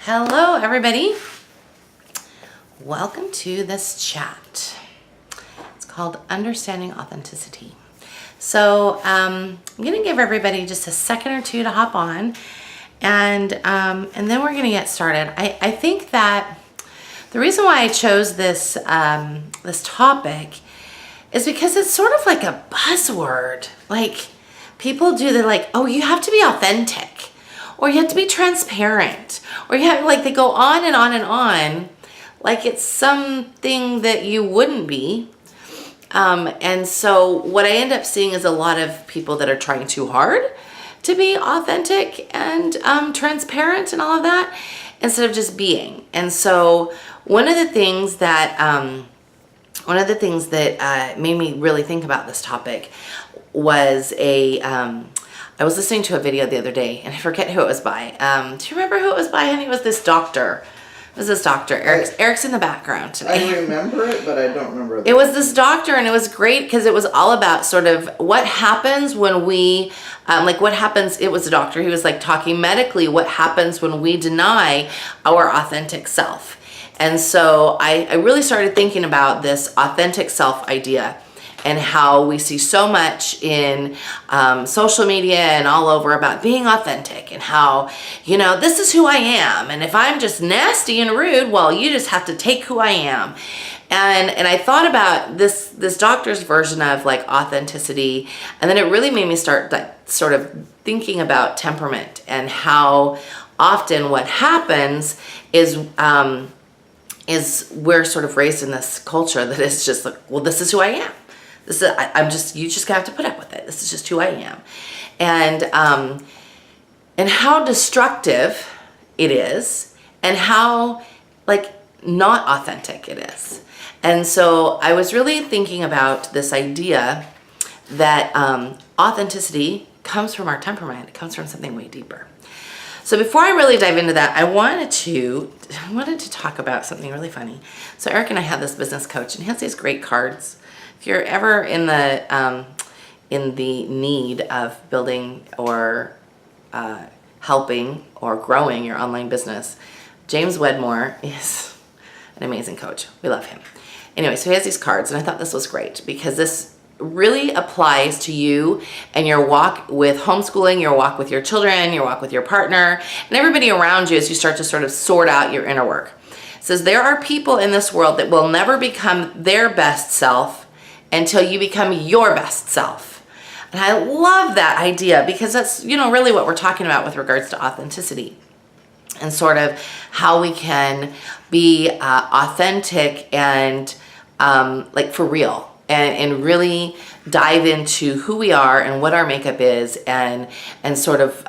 Hello, everybody. Welcome to this chat. It's called Understanding Authenticity. So I'm going to give everybody just a second or two to hop on, and then we're going to get started. I think that the reason why I chose this this topic is because it's sort of like a buzzword. Like people do, they're like, oh, you have to be authentic, or you have to be transparent, or you have, like, they go on and on and on, like it's something that you wouldn't be. And so what I end up seeing is a lot of people that are trying too hard to be authentic and transparent and all of that, instead of just being. And so one of the things that made me really think about this topic was I was listening to a video the other day, and I forget who it was by. Do you remember who it was by, honey? It was this doctor. Eric's in the background today. I remember it, but I don't remember it was this doctor, and it was great because it was all about sort of what happens when we, what happens. It was a doctor. He was like talking medically what happens when we deny our authentic self. And so I really started thinking about this authentic self idea, and how we see so much in social media and all over about being authentic, and how, this is who I am. And if I'm just nasty and rude, well, you just have to take who I am. And I thought about this doctor's version of like authenticity. And then it really made me start sort of thinking about temperament, and how often what happens is we're sort of raised in this culture that is just like, well, this is who I am. You just have to put up with it. This is just who I am. And how destructive it is, and how not authentic it is. And so I was really thinking about this idea that authenticity comes from our temperament. It comes from something way deeper. So before I really dive into that, I wanted to talk about something really funny. So Eric and I have this business coach, and he has these great cards. If you're ever in the need of building or helping or growing your online business, James Wedmore is an amazing coach. We love him. Anyway, so he has these cards, and I thought this was great because this really applies to you and your walk with homeschooling, your walk with your children, your walk with your partner, and everybody around you as you start to sort of sort out your inner work. It says there are people in this world that will never become their best self until you become your best self. And I love that idea because that's, really what we're talking about with regards to authenticity, and sort of how we can be authentic and for real, and really dive into who we are and what our makeup is, and sort of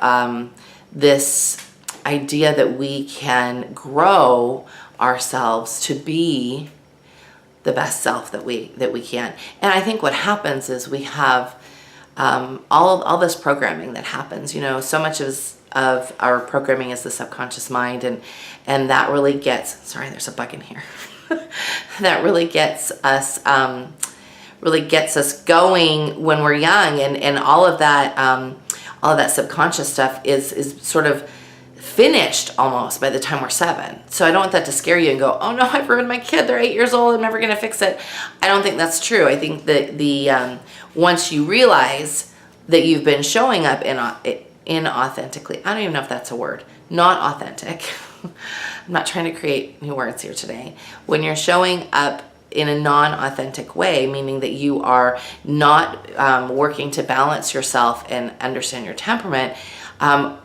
this idea that we can grow ourselves to be the best self that we can. And I think what happens is we have all this programming that happens. So much of our programming is the subconscious mind, and that really gets, sorry, there's a bug in here. That really gets us going when we're young, and all of that subconscious stuff is sort of finished almost by the time we're 7. So I don't want that to scare you and go, oh no, I've ruined my kid. They're 8 years old. I'm never going to fix it. I don't think that's true. I think that once you realize that you've been showing up inauthentically, I don't even know if that's a word, not authentic. I'm not trying to create new words here today. When you're showing up in a non-authentic way, meaning that you are not working to balance yourself and understand your temperament,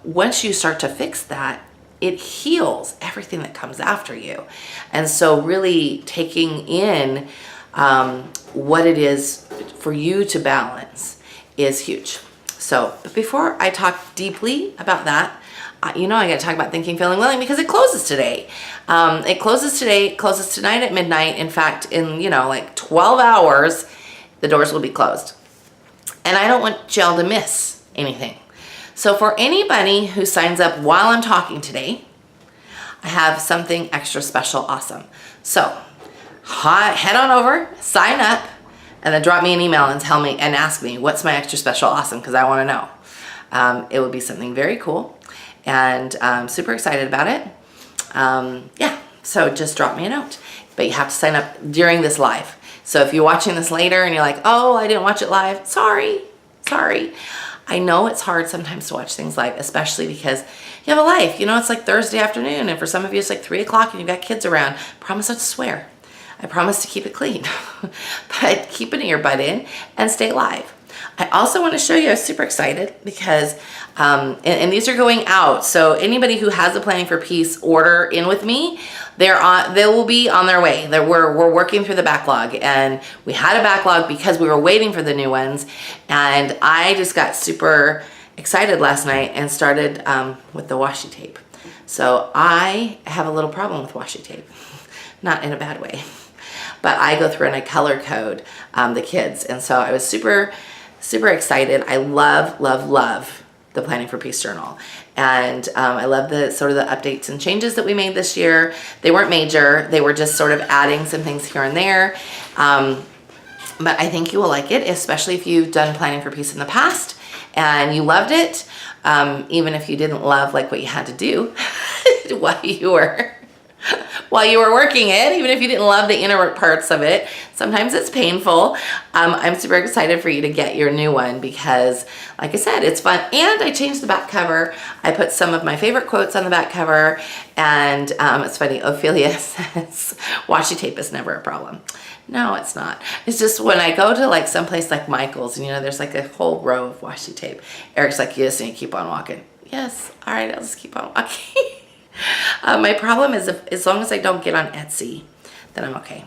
once you start to fix that, it heals everything that comes after you. And so really taking in what it is for you to balance is huge. So before I talk deeply about that, I got to talk about Thinking, Feeling, Willing, because it closes today. It closes tonight at midnight. In fact, in 12 hours, the doors will be closed. And I don't want y'all to miss anything. So for anybody who signs up while I'm talking today, I have something extra special, awesome. So head on over, sign up, and then drop me an email and tell me and ask me what's my extra special awesome, because I want to know. It would be something very cool, and I'm super excited about it. Yeah, so just drop me a note. But you have to sign up during this live. So if you're watching this later and you're like, oh, I didn't watch it live, sorry. I know it's hard sometimes to watch things live, especially because you have a life. You know, it's like Thursday afternoon, and for some of you it's like 3 o'clock and you've got kids around. Promise not to swear. I promise to keep it clean. But keep an earbud in and stay live. I also want to show you, I'm super excited because, and these are going out. So anybody who has a Planning for Peace order in with me, they will be on their way. We're working through the backlog, and we had a backlog because we were waiting for the new ones. And I just got super excited last night and started with the washi tape. So I have a little problem with washi tape, not in a bad way, but I go through and I color code the kids. And so I was super excited. I love the Planning for Peace Journal. And I love the sort of the updates and changes that we made this year. They weren't major. They were just sort of adding some things here and there. But I think you will like it, especially if you've done Planning for Peace in the past and you loved it. Even if you didn't love like what you had to do while you were working it, even if you didn't love the inner parts of it, sometimes it's painful. I'm super excited for you to get your new one because, like I said, it's fun. And I changed the back cover. I put some of my favorite quotes on the back cover, and it's funny, Ophelia says, washi tape is never a problem. No, it's not. It's just when I go to like someplace like Michael's and, you know, there's like a whole row of washi tape. Eric's like, you just need to keep on walking. Yes, all right, I'll just keep on walking. My problem is as long as I don't get on Etsy, then I'm okay.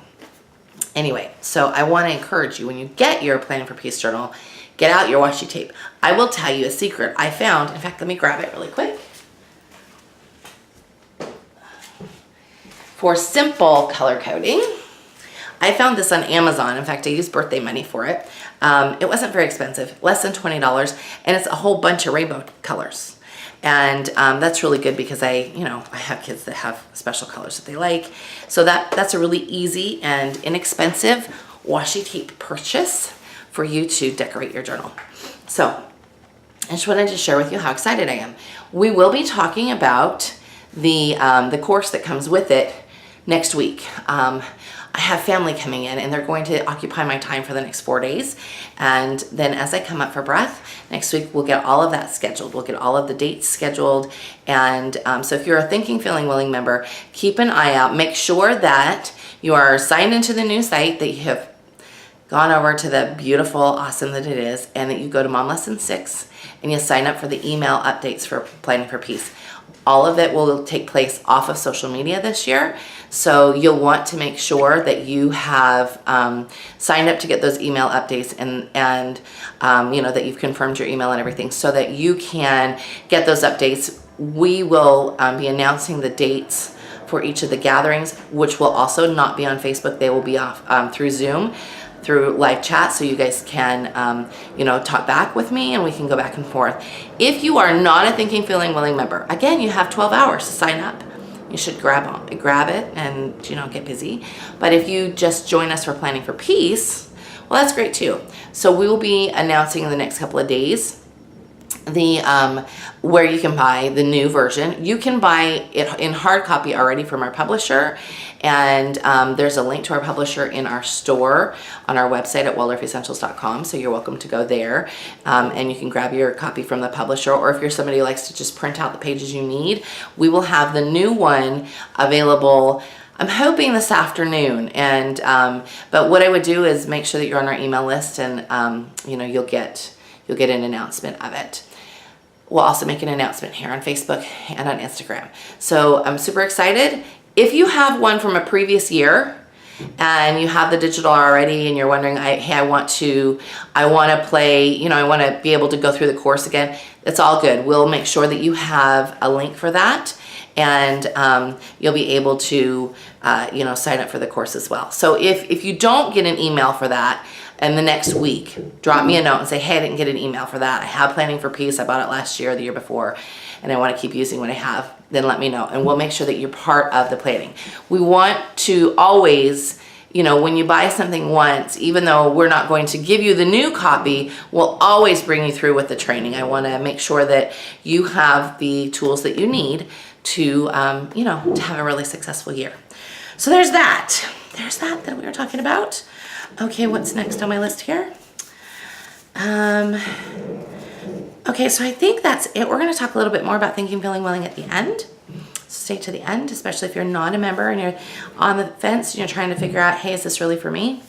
Anyway, so I want to encourage you, when you get your Planning for Peace journal, get out your washi tape. I will tell you a secret I found. In fact, let me grab it really quick. For simple color coding, I found this on Amazon. In fact, I used birthday money for it. It wasn't very expensive, less than $20, and it's a whole bunch of rainbow colors. And that's really good because I have kids that have special colors that they like. So that's a really easy and inexpensive washi tape purchase for you to decorate your journal. So I just wanted to share with you how excited I am. We will be talking about the course that comes with it next week. I have family coming in and they're going to occupy my time for the next 4 days. And then as I come up for breath, next week we'll get all of that scheduled. We'll get all of the dates scheduled. And so if you're a Thinking, Feeling, Willing member, keep an eye out. Make sure that you are signed into the new site, that you have gone over to the beautiful, awesome that it is, and that you go to Mom Lesson 6 and you sign up for the email updates for Planning for Peace. All of it will take place off of social media this year. So you'll want to make sure that you have signed up to get those email updates and that you've confirmed your email and everything so that you can get those updates. We will be announcing the dates for each of the gatherings, which will also not be on Facebook. They will be off through Zoom, through live chat, so you guys can talk back with me and we can go back and forth. If you are not a Thinking, Feeling, Willing member, again, you have 12 hours to sign up. You should grab it and get busy. But if you just join us for Planning for Peace, well, that's great too. So we will be announcing in the next couple of days where you can buy the new version. You can buy it in hard copy already from our publisher, and there's a link to our publisher in our store on our website at waldorfessentials.com, so you're welcome to go there, and you can grab your copy from the publisher, or if you're somebody who likes to just print out the pages you need, we will have the new one available, I'm hoping this afternoon. And but what I would do is make sure that you're on our email list, and you'll get an announcement of it. We'll also make an announcement here on Facebook and on Instagram. So I'm super excited. If you have one from a previous year and you have the digital already and you're wondering, hey, I want to play, I want to be able to go through the course again, it's all good. We'll make sure that you have a link for that, and you'll be able to sign up for the course as well. So if you don't get an email for that, and the next week, drop me a note and say, hey, I didn't get an email for that. I have Planning for Peace. I bought it last year or the year before, and I want to keep using what I have. Then let me know, and we'll make sure that you're part of the planning. We want to always when you buy something once, even though we're not going to give you the new copy, we'll always bring you through with the training. I want to make sure that you have the tools that you need to, to have a really successful year. So there's that. There's that we were talking about. Okay, what's next on my list here? Okay, so I think that's it. We're going to talk a little bit more about thinking, feeling, willing at the end. Stay to the end, especially if you're not a member and you're on the fence and you're trying to figure out, hey, is this really for me?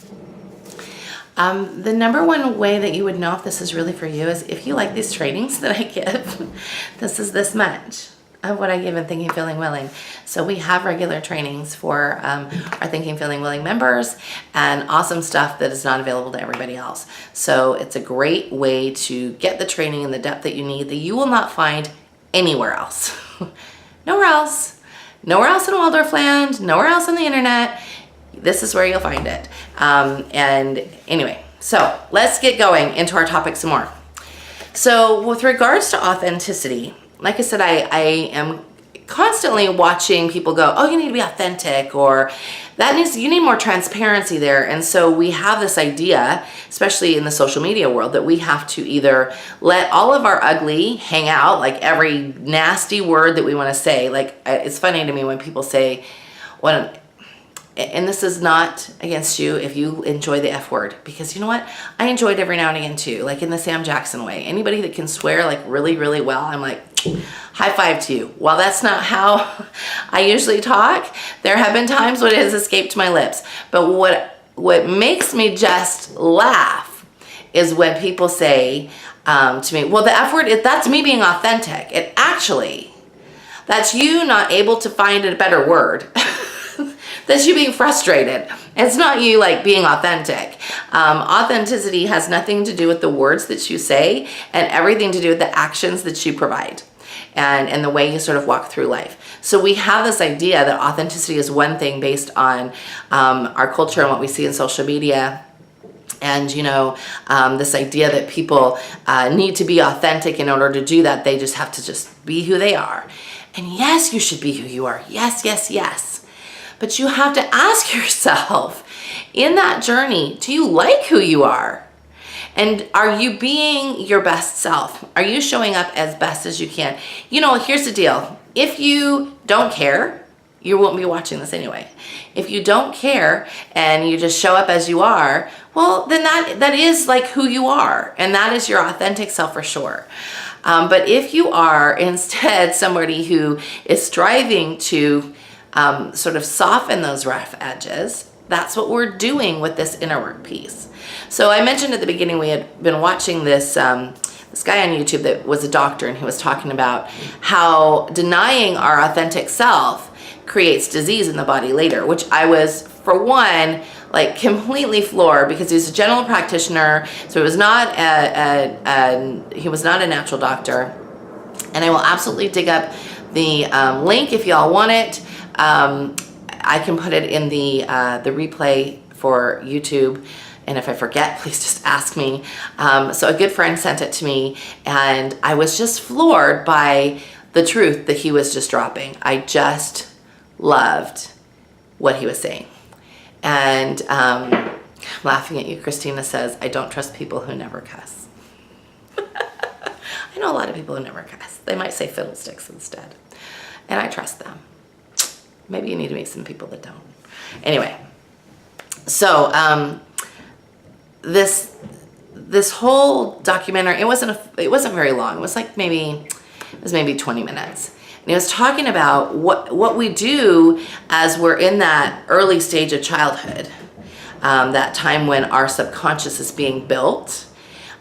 The number one way that you would know if this is really for you is if you like these trainings that I give. This is this much of what I give in Thinking, Feeling, Willing. So we have regular trainings for our Thinking, Feeling, Willing members and awesome stuff that is not available to everybody else. So it's a great way to get the training in the depth that you need that you will not find anywhere else. Nowhere else. Nowhere else in Waldorf land, nowhere else on the internet. This is where you'll find it. And anyway, so let's get going into our topic some more. So with regards to authenticity, like I said, I am constantly watching people go, oh, you need to be authentic, or you need more transparency there. And so we have this idea, especially in the social media world, that we have to either let all of our ugly hang out, like every nasty word that we want to say. Like, it's funny to me when people say, and this is not against you if you enjoy the F word, because you know what? I enjoy it every now and again too, like in the Sam Jackson way. Anybody that can swear like really, really well, I'm like, high five to you. While that's not how I usually talk, there have been times when it has escaped my lips. But what makes me just laugh is when people say to me, well, the F word, that's me being authentic. That's you not able to find a better word. That's you being frustrated. It's not you like being authentic. Authenticity has nothing to do with the words that you say and everything to do with the actions that you provide and the way you sort of walk through life. So we have this idea that authenticity is one thing based on our culture and what we see in social media. And, this idea that people need to be authentic in order to do that. They just have to just be who they are. And yes, you should be who you are. Yes, yes, yes. But you have to ask yourself, in that journey, do you like who you are? And are you being your best self? Are you showing up as best as you can? Here's the deal. If you don't care, you won't be watching this anyway. If you don't care and you just show up as you are, well, then that is like who you are. And that is your authentic self for sure. But if you are instead somebody who is striving to sort of soften those rough edges, that's what we're doing with this inner work piece. So I mentioned at the beginning we had been watching this guy on YouTube that was a doctor, and he was talking about how denying our authentic self creates disease in the body later, which I was, for one, like completely floored, because he was a general practitioner, so he was not a natural doctor. And I will absolutely dig up the link if y'all want it. I can put it in the replay for YouTube, and if I forget, please just ask me. So a good friend sent it to me, and I was just floored by the truth that he was just dropping. I just loved what he was saying. And I'm laughing at you. Christina says, I don't trust people who never cuss. I know a lot of people who never cuss. They might say fiddlesticks instead. And I trust them. Maybe you need to meet some people that don't. Anyway, so this whole documentary, it wasn't very long. It was maybe 20 minutes. And he was talking about what we do as we're in that early stage of childhood, that time when our subconscious is being built.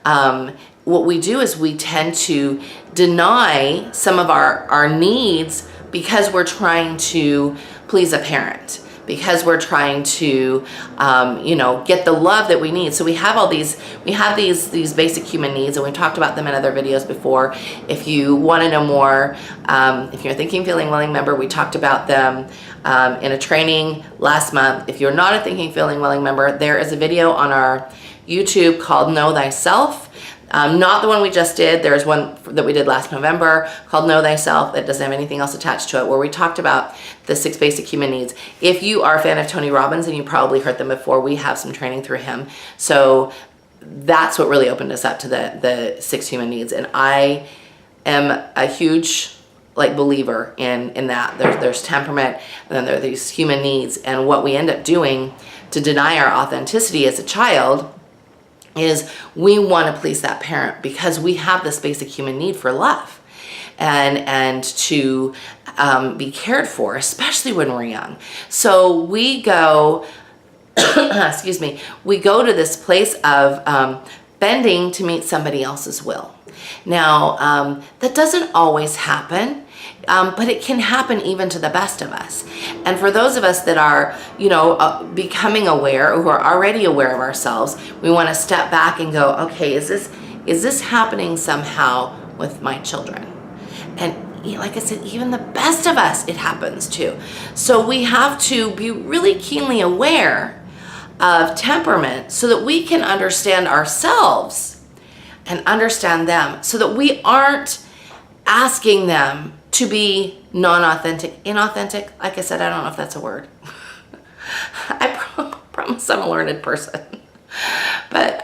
What we do is we tend to deny some of our needs because we're trying to please a parent, because we're trying to, get the love that we need. So we have these basic human needs, and we've talked about them in other videos before. If you want to know more, if you're a Thinking, Feeling, Willing member, we talked about them in a training last month. If you're not a Thinking, Feeling, Willing member, there is a video on our YouTube called Know Thyself Not the one we just did. There's one that we did last November called Know Thyself that doesn't have anything else attached to it, where we talked about the 6 basic human needs. If you are a fan of Tony Robbins, and you probably heard them before, we have some training through him. So that's what really opened us up to the 6 human needs. And I am a huge believer in that. There's temperament, and then there are these human needs. And what we end up doing to deny our authenticity as a child is we want to please that parent because we have this basic human need for love and to be cared for, especially when we're young. So we go, excuse me, we go to this place of bending to meet somebody else's will. Now, that doesn't always happen. But it can happen even to the best of us. And for those of us that are, becoming aware, or who are already aware of ourselves, we want to step back and go, okay, is this happening somehow with my children? And like I said, even the best of us, it happens too. So we have to be really keenly aware of temperament so that we can understand ourselves and understand them, so that we aren't asking them to be non-authentic, inauthentic. Like I said, I don't know if that's a word. I promise I'm a learned person. But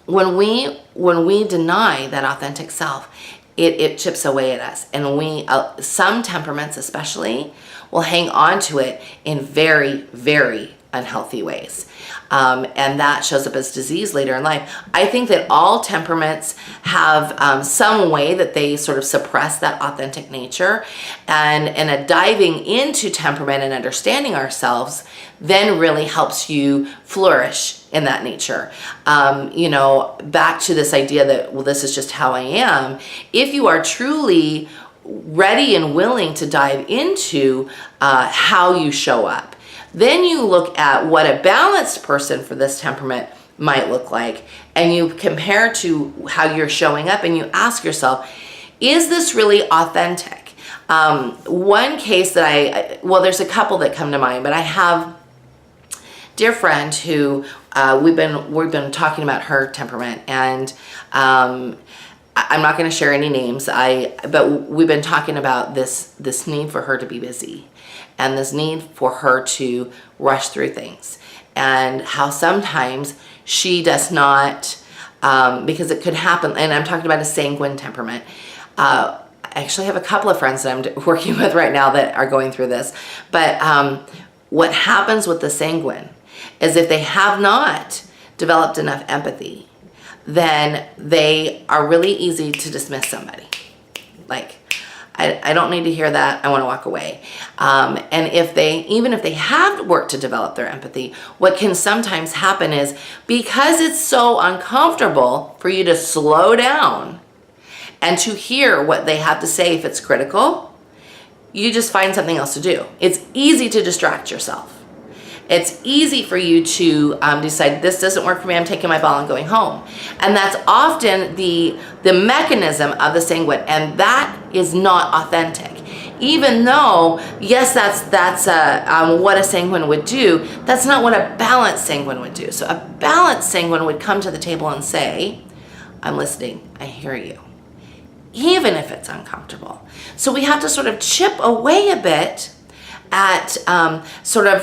when we deny that authentic self, it chips away at us. And we, some temperaments especially, will hang on to it in very, very unhealthy ways. And that shows up as disease later in life. I think that all temperaments have some way that they sort of suppress that authentic nature. And a diving into temperament and understanding ourselves then really helps you flourish in that nature. Back to this idea that, well, this is just how I am. If you are truly ready and willing to dive into how you show up, then you look at what a balanced person for this temperament might look like, and you compare to how you're showing up, and you ask yourself, is this really authentic? One case that there's a couple that come to mind, but I have a dear friend who we've been talking about her temperament, and I'm not going to share any names. But we've been talking about this need for her to be busy, and this need for her to rush through things, and how sometimes she does not, because it could happen. And I'm talking about a sanguine temperament. I actually have a couple of friends that I'm working with right now that are going through this. But what happens with the sanguine is, if they have not developed enough empathy, then they are really easy to dismiss somebody. Like, I don't need to hear that. I want to walk away. And even if they have worked to develop their empathy, what can sometimes happen is, because it's so uncomfortable for you to slow down and to hear what they have to say if it's critical, you just find something else to do. It's easy to distract yourself. It's easy for you to decide, this doesn't work for me, I'm taking my ball and going home. And that's often the mechanism of the sanguine, and that is not authentic. Even though, yes, that's what a sanguine would do, that's not what a balanced sanguine would do. So a balanced sanguine would come to the table and say, I'm listening, I hear you, even if it's uncomfortable. So we have to sort of chip away a bit at sort of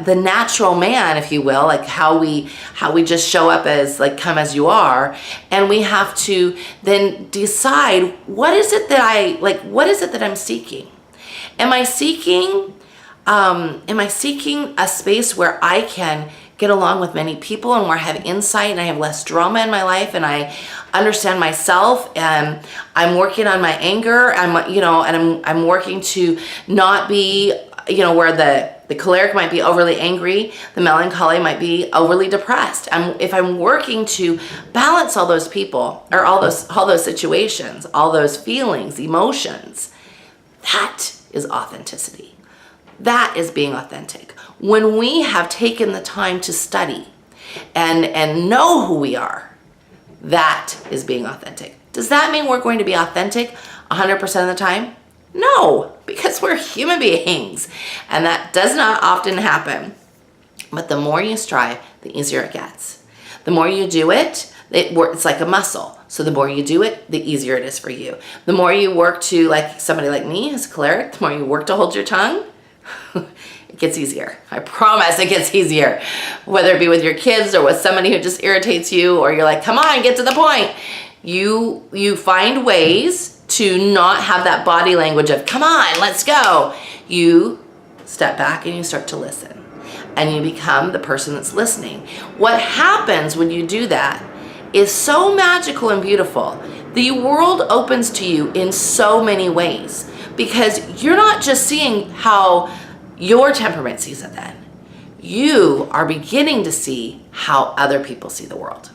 the natural man, if you will, like how we just show up as, like, come as you are, and we have to then decide, what is it that I'm seeking? Am I seeking a space where I can get along with many people, and where I have insight and I have less drama in my life, and I understand myself, and I'm working on my anger, and I'm working to not be, where the choleric might be overly angry, the melancholy might be overly depressed. If I'm working to balance all those people, or all those situations, all those feelings, emotions, that is authenticity. That is being authentic. When we have taken the time to study and know who we are, that is being authentic. Does that mean we're going to be authentic 100% of the time? No, because we're human beings, and that does not often happen. But the more you strive, the easier it gets. The more you do it, It's like a muscle. So the more you do it, the easier it is for you. The more you work to, like somebody like me as a cleric, the more you work to hold your tongue, it gets easier. I promise it gets easier. Whether it be with your kids or with somebody who just irritates you, or you're like, come on, get to the point. You find ways to not have that body language of, come on, let's go. You step back and you start to listen. And you become the person that's listening. What happens when you do that is so magical and beautiful. The world opens to you in so many ways, because you're not just seeing how your temperament sees it then. You are beginning to see how other people see the world,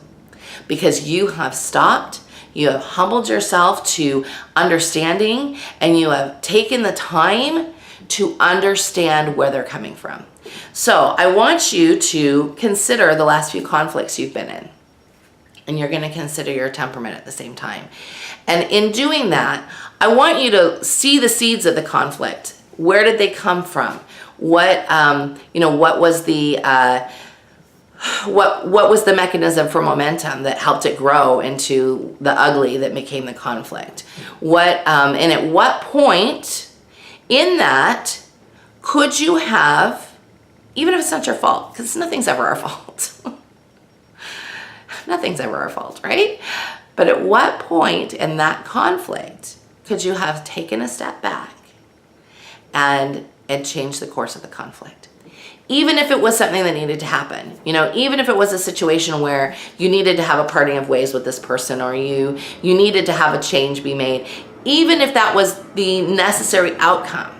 because you have stopped, you have humbled yourself to understanding, and you have taken the time to understand where they're coming from. So I want you to consider the last few conflicts you've been in. And you're going to consider your temperament at the same time. And in doing that, I want you to see the seeds of the conflict. Where did they come from? What was the what was the mechanism for momentum that helped it grow into the ugly that became the conflict? And at what point in that could you have, even if it's not your fault, because nothing's ever our fault. Nothing's ever our fault, right? But at what point in that conflict could you have taken a step back and changed the course of the conflict? Even if it was something that needed to happen, even if it was a situation where you needed to have a parting of ways with this person, or you needed to have a change be made, even if that was the necessary outcome,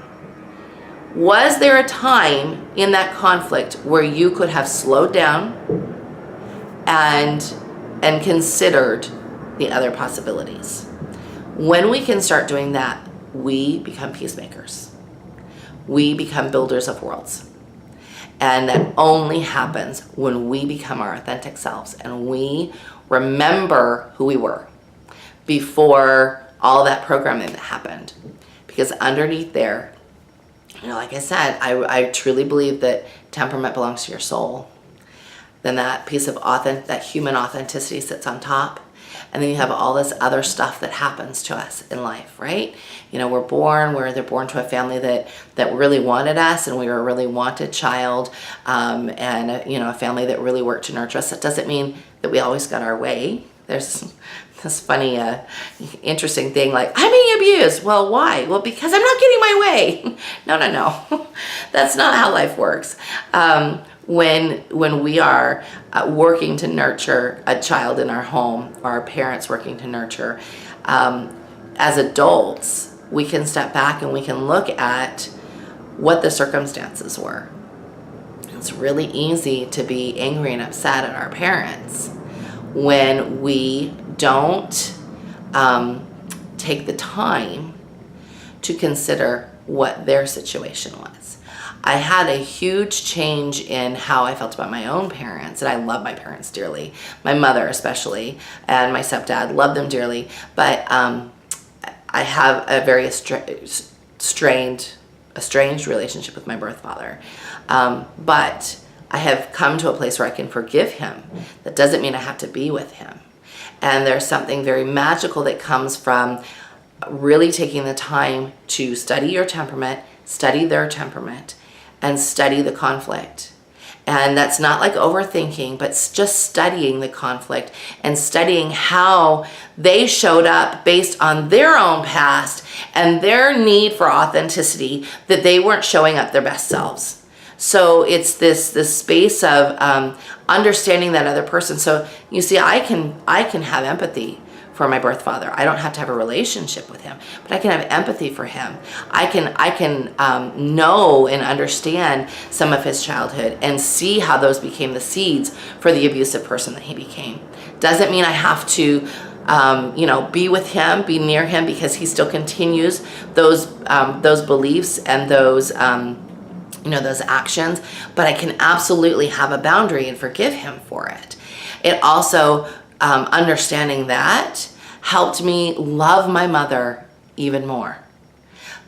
was there a time in that conflict where you could have slowed down and considered the other possibilities? When we can start doing that, we become peacemakers. We become builders of worlds. And that only happens when we become our authentic selves and we remember who we were before all that programming that happened. Because underneath there, like I said, I truly believe that temperament belongs to your soul. Then that piece of that human authenticity sits on top. And then you have all this other stuff that happens to us in life, right? They're born to a family that really wanted us, and we were a really wanted child, and a family that really worked to nurture us. That doesn't mean that we always got our way. There's this funny, interesting thing like, I'm being abused. Well, why? Well, because I'm not getting my way. No. That's not how life works. When we are working to nurture a child in our home, or our parents working to nurture, as adults, we can step back and we can look at what the circumstances were. It's really easy to be angry and upset at our parents when we don't take the time to consider what their situation was. I had a huge change in how I felt about my own parents, and I love my parents dearly, my mother especially, and my stepdad, love them dearly, but I have a very estranged relationship with my birth father, but I have come to a place where I can forgive him. That doesn't mean I have to be with him. And there's something very magical that comes from really taking the time to study your temperament, study their temperament, and study the conflict. And that's not like overthinking, but just studying the conflict and studying how they showed up based on their own past and their need for authenticity, that they weren't showing up their best selves. So it's this space of understanding that other person. So you see, I can have empathy for my birth father. I don't have to have a relationship with him, but I can have empathy for him. I can know and understand some of his childhood and see how those became the seeds for the abusive person that he became. Doesn't mean I have to be with him, be near him, because he still continues those beliefs and those actions, but I can absolutely have a boundary and forgive him for it. It also, understanding that helped me love my mother even more,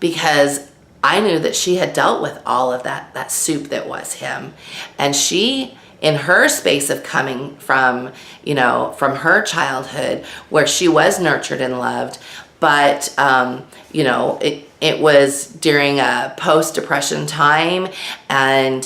because I knew that she had dealt with all of that soup that was him, and she in her space of coming from, from her childhood where she was nurtured and loved, but, it was during a post-depression time, and,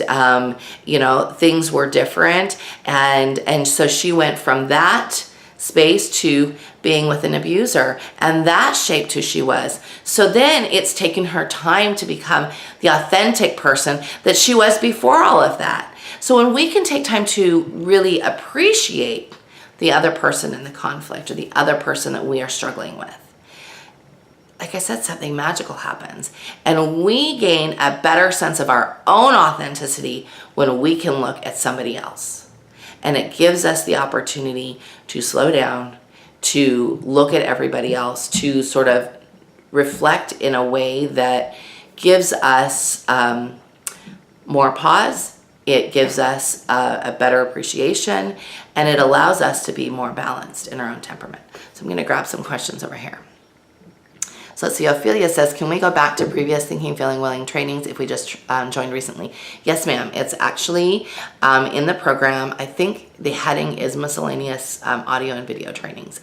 things were different. And so she went from that space to being with an abuser, and that shaped who she was. So then it's taken her time to become the authentic person that she was before all of that. So when we can take time to really appreciate the other person in the conflict, or the other person that we are struggling with, like I said, something magical happens. And we gain a better sense of our own authenticity when we can look at somebody else. And it gives us the opportunity to slow down, to look at everybody else, to sort of reflect in a way that gives us more pause. It gives us a better appreciation, and it allows us to be more balanced in our own temperament. So I'm going to grab some questions over here. So let's see, Ophelia says, can we go back to previous Thinking, Feeling, Willing trainings if we just joined recently? Yes, ma'am. It's actually in the program. I think the heading is miscellaneous audio and video trainings.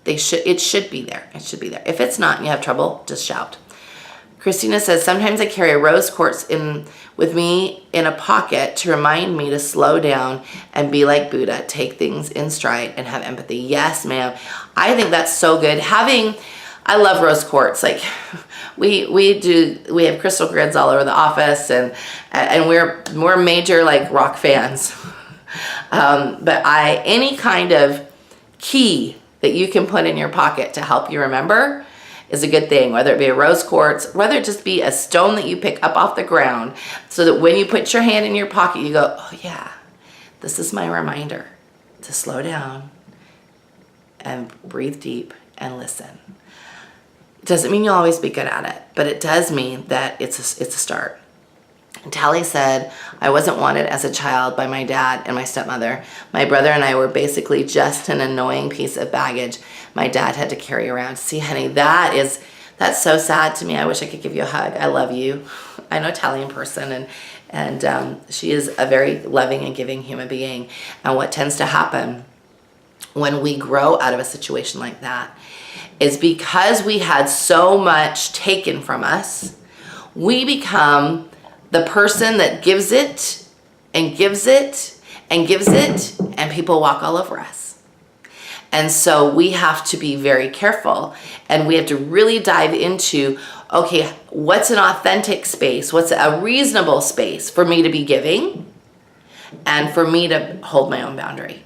It should be there. It should be there. If it's not and you have trouble, just shout. Christina says, sometimes I carry a rose quartz with me in a pocket to remind me to slow down and be like Buddha, take things in stride and have empathy. Yes, ma'am. I think that's so good. I love rose quartz. Like we have crystal grids all over the office, and we're major like rock fans. But any kind of key that you can put in your pocket to help you remember is a good thing, whether it be a rose quartz, whether it just be a stone that you pick up off the ground, so that when you put your hand in your pocket, you go, oh yeah, this is my reminder to slow down and breathe deep and listen. It doesn't mean you'll always be good at it, but it does mean that it's a start. Tally said, I wasn't wanted as a child by my dad and my stepmother. My brother and I were basically just an annoying piece of baggage my dad had to carry around. See, honey, that's so sad to me. I wish I could give you a hug. I love you. I know Tally in person, and she is a very loving and giving human being. And what tends to happen when we grow out of a situation like that is because we had so much taken from us, we become the person that gives it and gives it and gives it, and people walk all over us. And so we have to be very careful, and we have to really dive into, okay, what's an authentic space? What's a reasonable space for me to be giving and for me to hold my own boundary?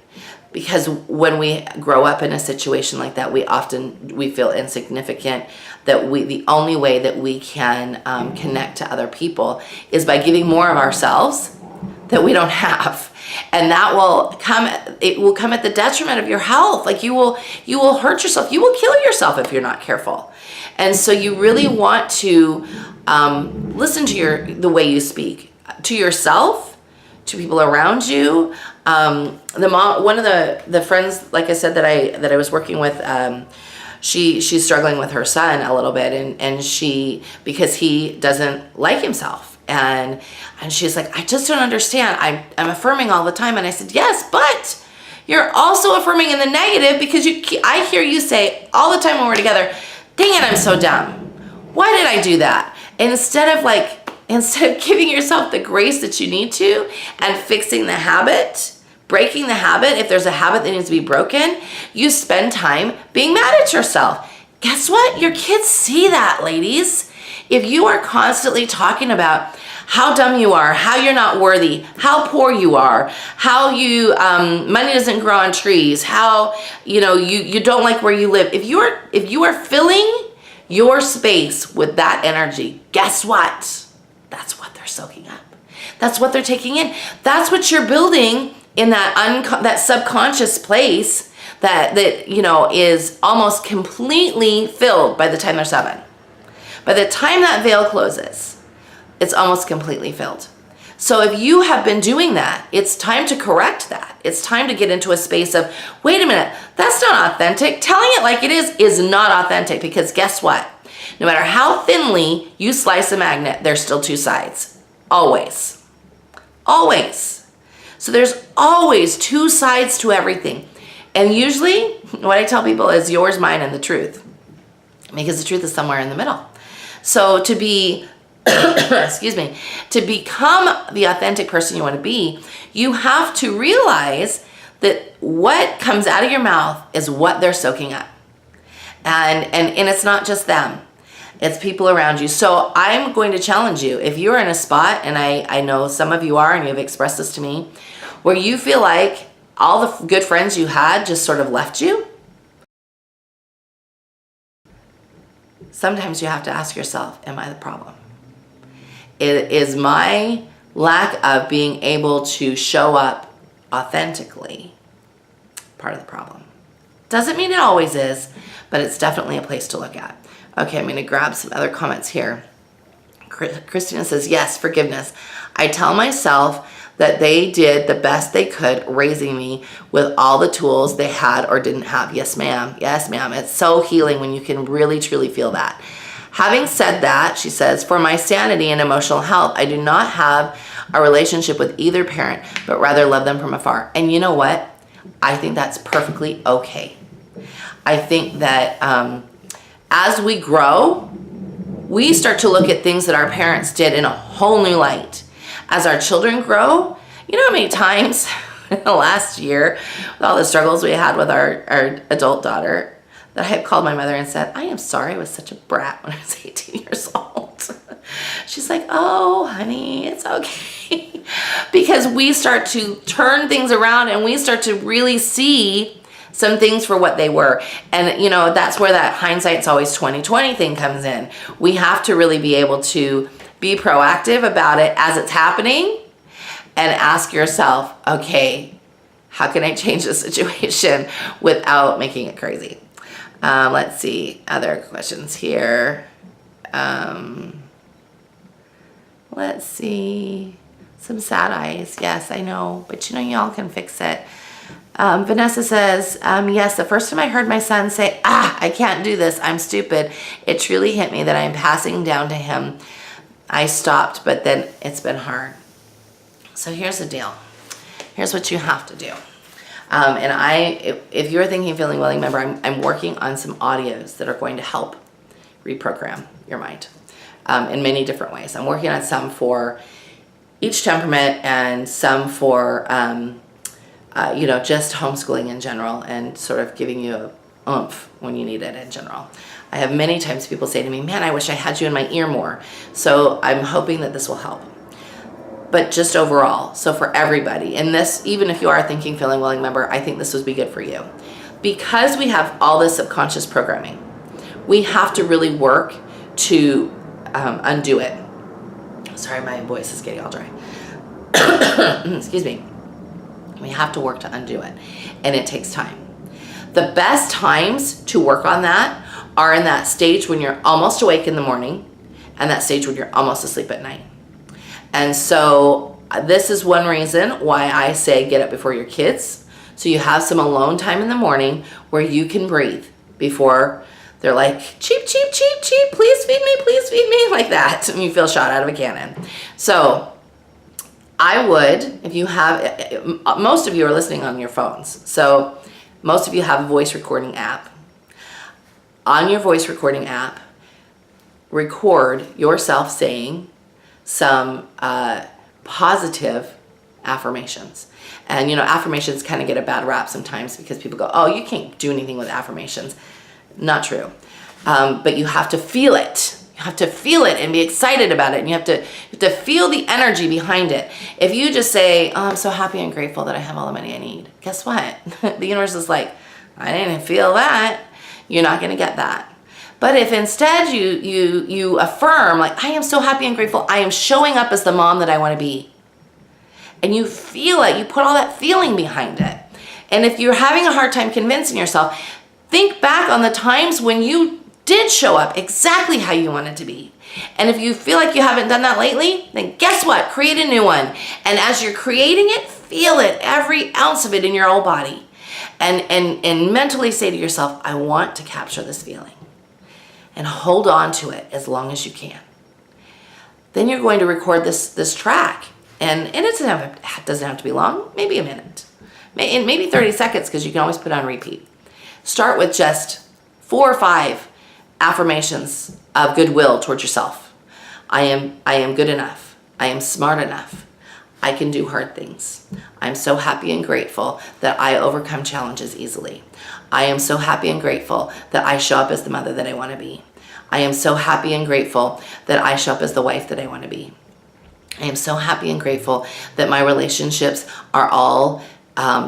Because when we grow up in a situation like that, we feel insignificant, that the only way that we can connect to other people is by giving more of ourselves that we don't have. And that will come at the detriment of your health. Like you will hurt yourself. You will kill yourself if you're not careful. And so you really want to listen to the way you speak to yourself, to people around you. One of the friends, like I said, that I was working with, she's struggling with her son a little bit, and because he doesn't like himself, and she's like, I just don't understand. I'm affirming all the time, and I said, yes, but you're also affirming in the negative, because I hear you say all the time when we're together, dang it, I'm so dumb. Why did I do that? Instead of giving yourself the grace that you need to and fixing the habit, breaking the habit, if there's a habit that needs to be broken, you spend time being mad at yourself. Guess what? Your kids see that, ladies. If you are constantly talking about how dumb you are, how you're not worthy, how poor you are, how money doesn't grow on trees, how you don't like where you live. If you are filling your space with that energy, guess what? That's what they're soaking up. That's what they're taking in. That's what you're building in that subconscious place that is almost completely filled by the time they're 7. By the time that veil closes, it's almost completely filled. So if you have been doing that, it's time to correct that. It's time to get into a space of, wait a minute, that's not authentic. Telling it like it is not authentic, because guess what? No matter how thinly you slice a magnet, there's still two sides. Always. Always. So there's always two sides to everything. And usually what I tell people is yours, mine, and the truth. Because the truth is somewhere in the middle. So to be, excuse me, to become the authentic person you want to be, you have to realize that what comes out of your mouth is what they're soaking up. And it's not just them. It's people around you. So I'm going to challenge you. If you're in a spot, and I know some of you are, and you've expressed this to me, where you feel like all the good friends you had just sort of left you, sometimes you have to ask yourself, am I the problem? It is my lack of being able to show up authentically part of the problem. Doesn't mean it always is, but it's definitely a place to look at. Okay, I'm going to grab some other comments here. Christina says, yes, forgiveness. I tell myself that they did the best they could raising me with all the tools they had or didn't have. Yes, ma'am. Yes, ma'am. It's so healing when you can really, truly feel that. Having said that, she says, for my sanity and emotional health, I do not have a relationship with either parent, but rather love them from afar. And you know what? I think that's perfectly okay. I think that as we grow, we start to look at things that our parents did in a whole new light. As our children grow, you know how many times in the last year, with all the struggles we had with our adult daughter, that I had called my mother and said, I am sorry I was such a brat when I was 18 years old. She's like, oh, honey, it's okay. Because we start to turn things around and we start to really see some things for what they were. And you know, that's where that hindsight's always 20/20 thing comes in. We have to really be able to be proactive about it as it's happening and ask yourself, okay, how can I change the situation without making it crazy? Let's see, other questions here. Let's see, some sad eyes. Yes, I know, but you know, y'all can fix it. Vanessa says, yes, the first time I heard my son say, I can't do this, I'm stupid, it truly hit me that I'm passing down to him. I stopped, but then it's been hard. So here's the deal. Here's what you have to do. If you're thinking feeling willing, remember, I'm working on some audios that are going to help reprogram your mind in many different ways. I'm working on some for each temperament and some for, just homeschooling in general and sort of giving you a oomph when you need it in general. I have many times people say to me, man, I wish I had you in my ear more. So I'm hoping that this will help. But just overall, so for everybody, and this, even if you are thinking, feeling willing, member, I think this would be good for you. Because we have all this subconscious programming, we have to really work to undo it. Sorry, my voice is getting all dry. Excuse me. We have to work to undo it, and it takes time. The best times to work on that are in that stage when you're almost awake in the morning and that stage when you're almost asleep at night. And so this is one reason why I say get up before your kids, so you have some alone time in the morning where you can breathe before they're like, cheep, cheep, cheep, cheep, please feed me, like that, and you feel shot out of a cannon. So I would, if you have, most of you are listening on your phones, so most of you have a voice recording app. On your voice recording app, record yourself saying some positive affirmations. And you know, affirmations kind of get a bad rap sometimes because people go, oh, you can't do anything with affirmations. Not true. But you have to feel it. You have to feel it and be excited about it. And you have to feel the energy behind it. If you just say, oh, I'm so happy and grateful that I have all the money I need. Guess what? The universe is like, I didn't feel that. You're not going to get that. But if instead you affirm, like, I am so happy and grateful, I am showing up as the mom that I want to be. And you feel it, you put all that feeling behind it. And if you're having a hard time convincing yourself, think back on the times when you did show up exactly how you wanted to be. And if you feel like you haven't done that lately, then guess what? Create a new one. And as you're creating it, feel it, every ounce of it in your whole body. And mentally say to yourself, I want to capture this feeling. And hold on to it as long as you can. Then you're going to record this track. And it doesn't have to be long, maybe a minute. Maybe 30 seconds, because you can always put on repeat. Start with just 4 or 5 affirmations of goodwill towards yourself. I am good enough. I am smart enough. I can do hard things. I'm so happy and grateful that I overcome challenges easily. I am so happy and grateful that I show up as the mother that I want to be. I am so happy and grateful that I show up as the wife that I want to be. I am so happy and grateful that my relationships are all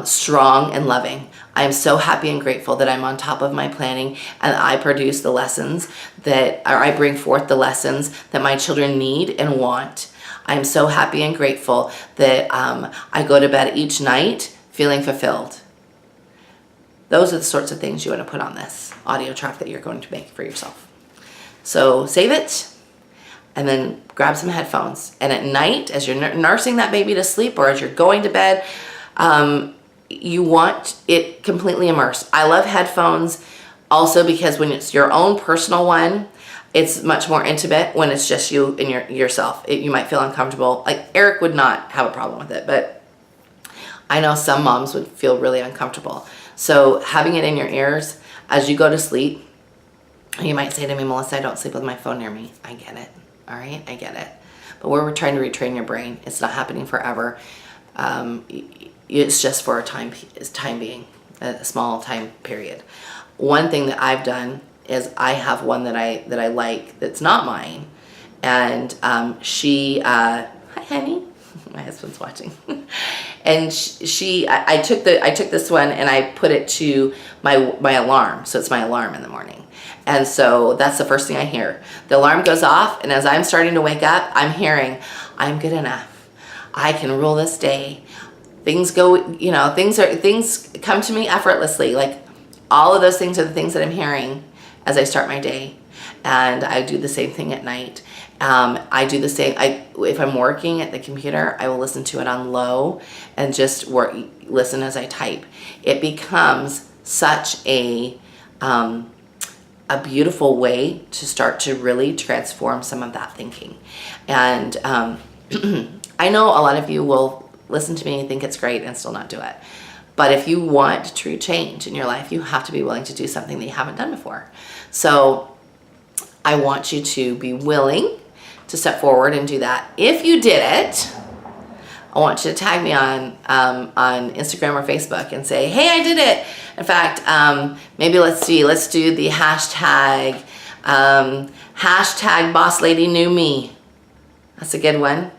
strong and loving. I am so happy and grateful that I'm on top of my planning and I produce the lessons I bring forth the lessons that my children need and want. I am so happy and grateful that I go to bed each night feeling fulfilled. Those are the sorts of things you want to put on this audio track that you're going to make for yourself. So save it and then grab some headphones. And at night, as you're nursing that baby to sleep or as you're going to bed, you want it completely immersed. I love headphones also because when it's your own personal one, it's much more intimate. When it's just you and yourself, you might feel uncomfortable. Like Eric would not have a problem with it, but I know some moms would feel really uncomfortable. So having it in your ears as you go to sleep, you might say to me, Melissa, I don't sleep with my phone near me. I get it. All right, I get it. But we're trying to retrain your brain. It's not happening forever. It's just for a time being, a small time period. One thing that I've done is I have one that I like that's not mine, and hi honey, my husband's watching, and I took this one and I put it to my alarm, so it's my alarm in the morning. And so that's the first thing I hear. The alarm goes off, and as I'm starting to wake up, I'm hearing, I'm good enough. I can rule this day. Things go, things come to me effortlessly. Like all of those things are the things that I'm hearing as I start my day. And I do the same thing at night. I do the same, if I'm working at the computer, I will listen to it on low and just listen as I type. It becomes such a beautiful way to start to really transform some of that thinking. And I know a lot of you will listen to me and think it's great and still not do it. But if you want true change in your life, you have to be willing to do something that you haven't done before. So I want you to be willing to step forward and do that. If you did it, I want you to tag me on Instagram or Facebook and say, hey, I did it. In fact, maybe let's do the hashtag Boss Lady Knew Me. That's a good one.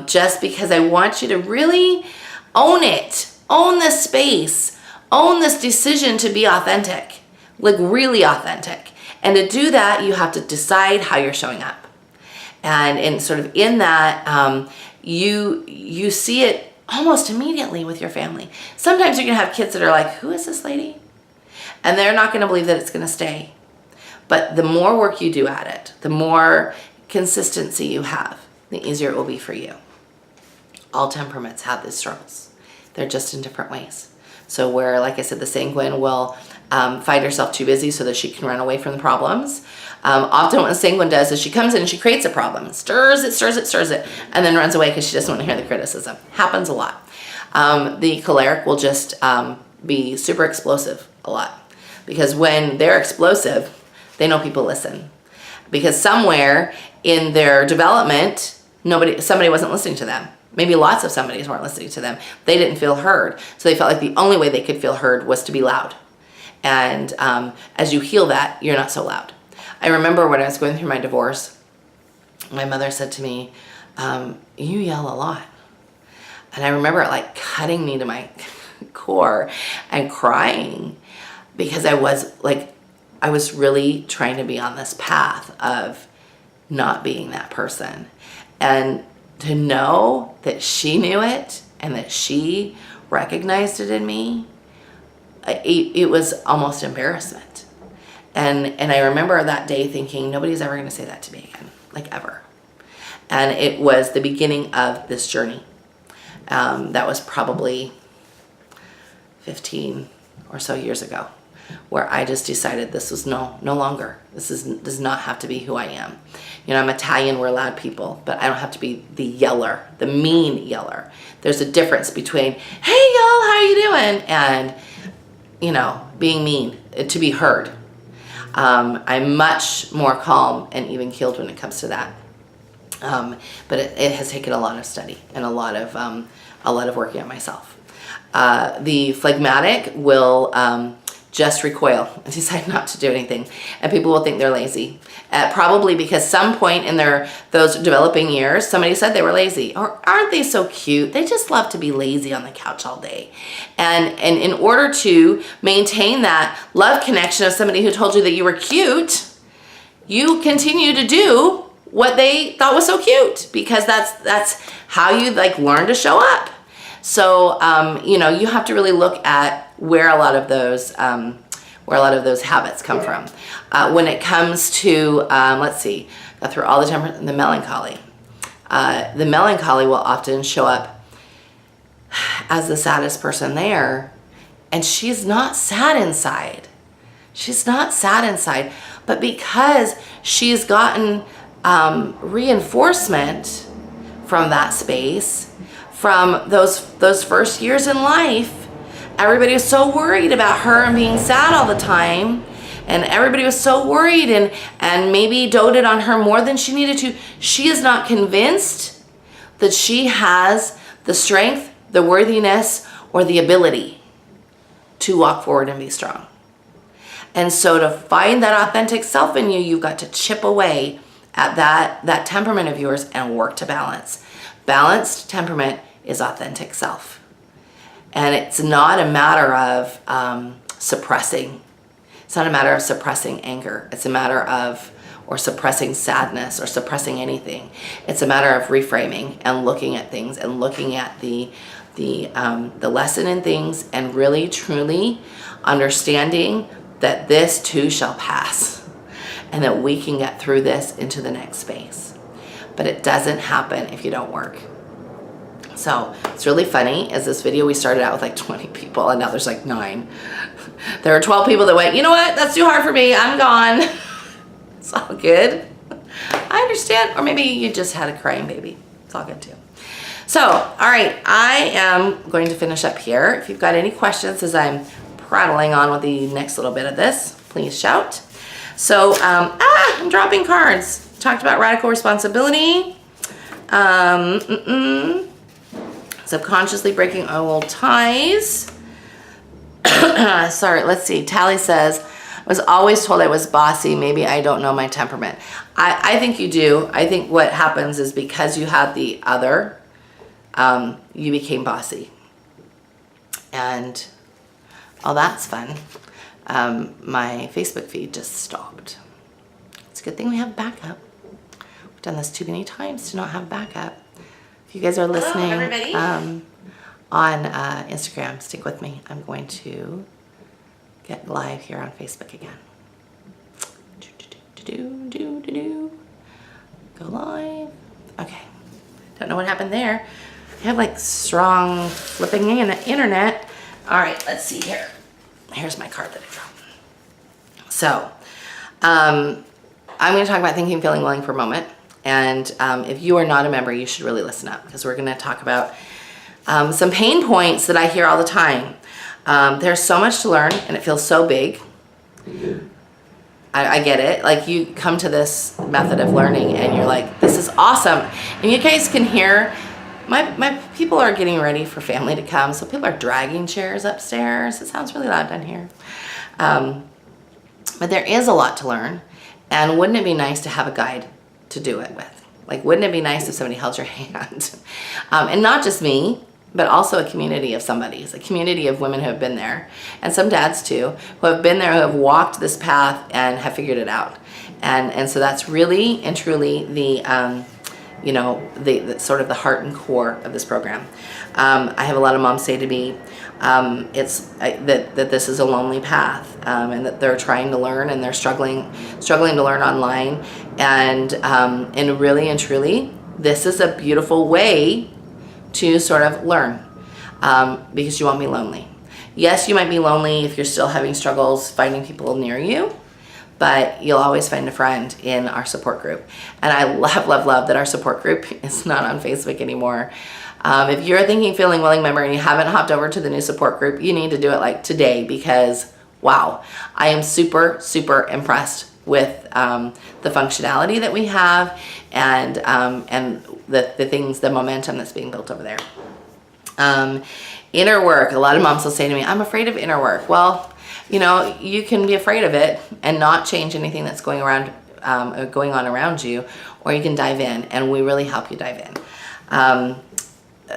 Just because I want you to really own it, own this space, own this decision to be authentic, like really authentic. And to do that, you have to decide how you're showing up. And sort of in that, you see it almost immediately with your family. Sometimes you're gonna have kids that are like, who is this lady? And they're not gonna believe that it's gonna stay. But the more work you do at it, the more consistency you have, the easier it will be for you. All temperaments have these struggles. They're just in different ways. So where, like I said, the sanguine will find herself too busy so that she can run away from the problems. Often what the sanguine does is she comes in and she creates a problem, stirs it, and then runs away because she doesn't want to hear the criticism. Happens a lot. The choleric will just be super explosive a lot, because when they're explosive, they know people listen. Because somewhere in their development, somebody wasn't listening to them. Maybe lots of somebodies weren't listening to them. They didn't feel heard. So they felt like the only way they could feel heard was to be loud. And as you heal that, you're not so loud. I remember when I was going through my divorce, my mother said to me, you yell a lot. And I remember it like cutting me to my core and crying, because I was really trying to be on this path of not being that person. And to know that she knew it and that she recognized it in me, it was almost embarrassment. And I remember that day thinking, nobody's ever going to say that to me again, like ever. And it was the beginning of this journey. That was probably 15 or so years ago. where I just decided this was no longer. Does not have to be who I am. You know, I'm Italian, we're loud people, but I don't have to be the yeller, the mean yeller. There's a difference between, hey y'all, how you doing? And, you know, being mean, to be heard. I'm much more calm and even keeled when it comes to that. But it has taken a lot of study and a lot of working on myself. The phlegmatic will just recoil and decide not to do anything, and people will think they're lazy. Probably because some point in those developing years, somebody said they were lazy, or aren't they so cute? They just love to be lazy on the couch all day. And in order to maintain that love connection of somebody who told you that you were cute, you continue to do what they thought was so cute, because that's how you like learn to show up. So you know, you have to really look at where a lot of those habits come from. When it comes to let's see, go through all the melancholy. The melancholy will often show up as the saddest person there, and she's not sad inside. She's not sad inside, but because she's gotten reinforcement from that space, from those first years in life, everybody was so worried about her and being sad all the time, and everybody was so worried and maybe doted on her more than she needed to. She is not convinced that she has the strength, the worthiness, or the ability to walk forward and be strong. And so to find that authentic self in you, you've got to chip away at that temperament of yours and work to balance. Balanced temperament is authentic self. And it's not a matter of suppressing. It's not a matter of suppressing anger. It's a matter of, or suppressing sadness, or suppressing anything. It's a matter of reframing and looking at things and looking at the lesson in things, and really truly understanding that this too shall pass, and that we can get through this into the next space. But it doesn't happen if you don't work. So it's really funny, as this video, we started out with like 20 people and now there's like 9. There are 12 people that went, you know what, that's too hard for me, I'm gone. It's all good. I understand. Or maybe you just had a crying baby. It's all good too. So, all right, I am going to finish up here. If you've got any questions as I'm prattling on with the next little bit of this, please shout. So, I'm dropping cards. Talked about radical responsibility. Subconsciously breaking old ties. Sorry, let's see. Tally says, I was always told I was bossy. Maybe I don't know my temperament. I think you do. I think what happens is because you had the other, you became bossy. And, oh, that's fun. My Facebook feed just stopped. It's a good thing we have backup. We've done this too many times to not have backup. If you guys are listening on Instagram, stick with me. I'm going to get live here on Facebook again. Go live. Okay. Don't know what happened there. I have like strong flipping in the internet. All right, let's see here. Here's my card that I dropped. So, I'm going to talk about thinking, feeling, willing for a moment. And if you are not a member, you should really listen up, because we're going to talk about some pain points that I hear all the time. There's so much to learn, and it feels so big. I get it. Like, you come to this method of learning, and you're like, this is awesome. And you guys can hear, my people are getting ready for family to come, so people are dragging chairs upstairs. It sounds really loud down here. But there is a lot to learn, and wouldn't it be nice to have a guide to do it with? Like, wouldn't it be nice if somebody held your hand? And not just me, but also a community of somebody's, a community of women who have been there, and some dads too, who have been there, who have walked this path and have figured it out. And so that's really and truly the, you know, the sort of the heart and core of this program. I have a lot of moms say to me, that this is a lonely path, and that they're trying to learn, and they're struggling to learn online, and really and truly, this is a beautiful way to sort of learn, because you won't be lonely. Yes, you might be lonely if you're still having struggles finding people near you, but you'll always find a friend in our support group. And I love that our support group is not on Facebook anymore. If you're a Thinking, Feeling, Willing member and you haven't hopped over to the new support group, you need to do it like today, because wow, I am super impressed with the functionality that we have, and the things, the momentum that's being built over there. Inner work. A lot of moms will say to me, I'm afraid of inner work. Well, you know, you can be afraid of it and not change anything that's going on around you, or you can dive in, and we really help you dive in.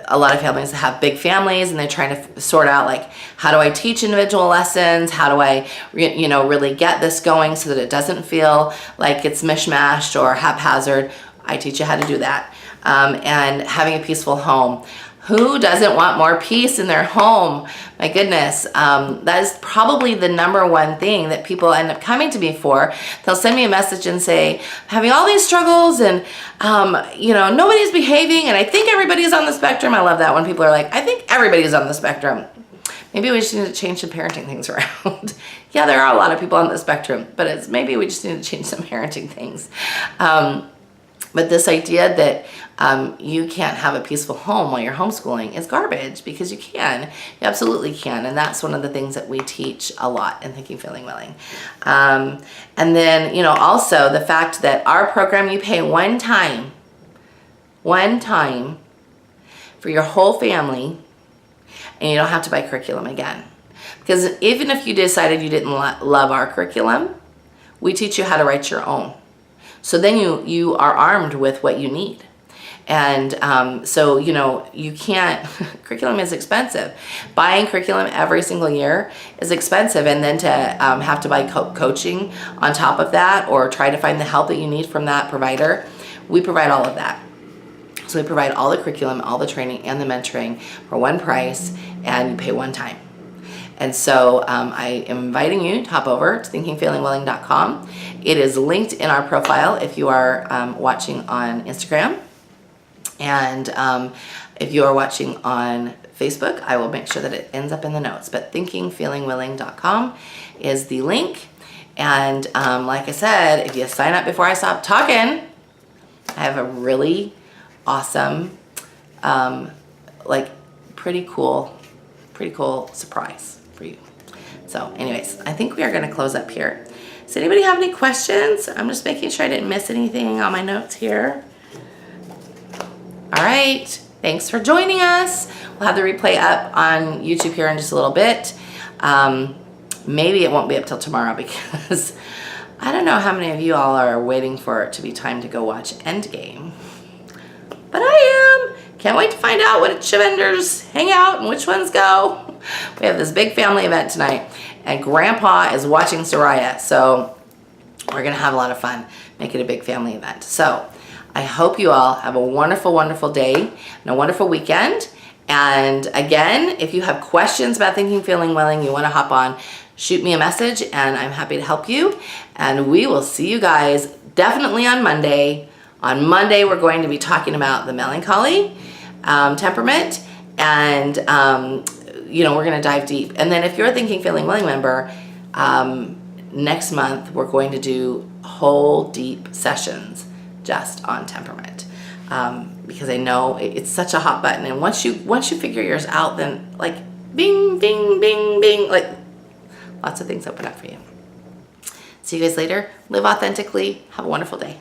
A lot of families have big families and they're trying to sort out, like, how do I teach individual lessons? How do I, really get this going so that it doesn't feel like it's mishmashed or haphazard? I teach you how to do that. And having a peaceful home. Who doesn't want more peace in their home? My goodness, that is probably the number one thing that people end up coming to me for. They'll send me a message and say, having all these struggles and, nobody's behaving and I think everybody's on the spectrum. I love that when people are like, I think everybody's on the spectrum. Maybe we just need to change some parenting things around. Yeah, there are a lot of people on the spectrum, but maybe we just need to change some parenting things. But this idea that you can't have a peaceful home while you're homeschooling is garbage, because you can. You absolutely can. And that's one of the things that we teach a lot in Thinking, Feeling, Willing. And then, also the fact that our program, you pay one time for your whole family, and you don't have to buy curriculum again. Because even if you decided you didn't love our curriculum, we teach you how to write your own. So then you are armed with what you need. And so, you can't, curriculum is expensive. Buying curriculum every single year is expensive. And then to have to buy coaching on top of that, or try to find the help that you need from that provider, we provide all of that. So we provide all the curriculum, all the training, and the mentoring for one price, and you pay one time. And so I am inviting you to hop over to thinkingfeelingwilling.com. It is linked in our profile if you are watching on Instagram. And if you are watching on Facebook, I will make sure that it ends up in the notes. But thinkingfeelingwilling.com is the link. And like I said, if you sign up before I stop talking, I have a really awesome, pretty cool surprise for you. So anyways, I think we are going to close up here. Does anybody have any questions? I'm just making sure I didn't miss anything on my notes here. All right, thanks for joining us. We'll have the replay up on YouTube here in just a little bit. Maybe it won't be up till tomorrow, because I don't know how many of you all are waiting for it to be time to go watch Endgame. But I am. Can't wait to find out which vendors hang out and which ones go. We have this big family event tonight, and Grandpa is watching Soraya, so we're gonna have a lot of fun. Make it a big family event. So I hope you all have a wonderful, wonderful day and a wonderful weekend. And again, if you have questions about Thinking, Feeling, Willing, you want to hop on, shoot me a message, and I'm happy to help you. And we will see you guys definitely on Monday. On Monday, we're going to be talking about the melancholy temperament, and we're going to dive deep. And then if you're a Thinking, Feeling, Willing member, next month we're going to do whole deep sessions just on temperament, because I know it's such a hot button. And once you figure yours out, then like bing, bing, bing, bing, like lots of things open up for you. See you guys later. Live authentically. Have a wonderful day.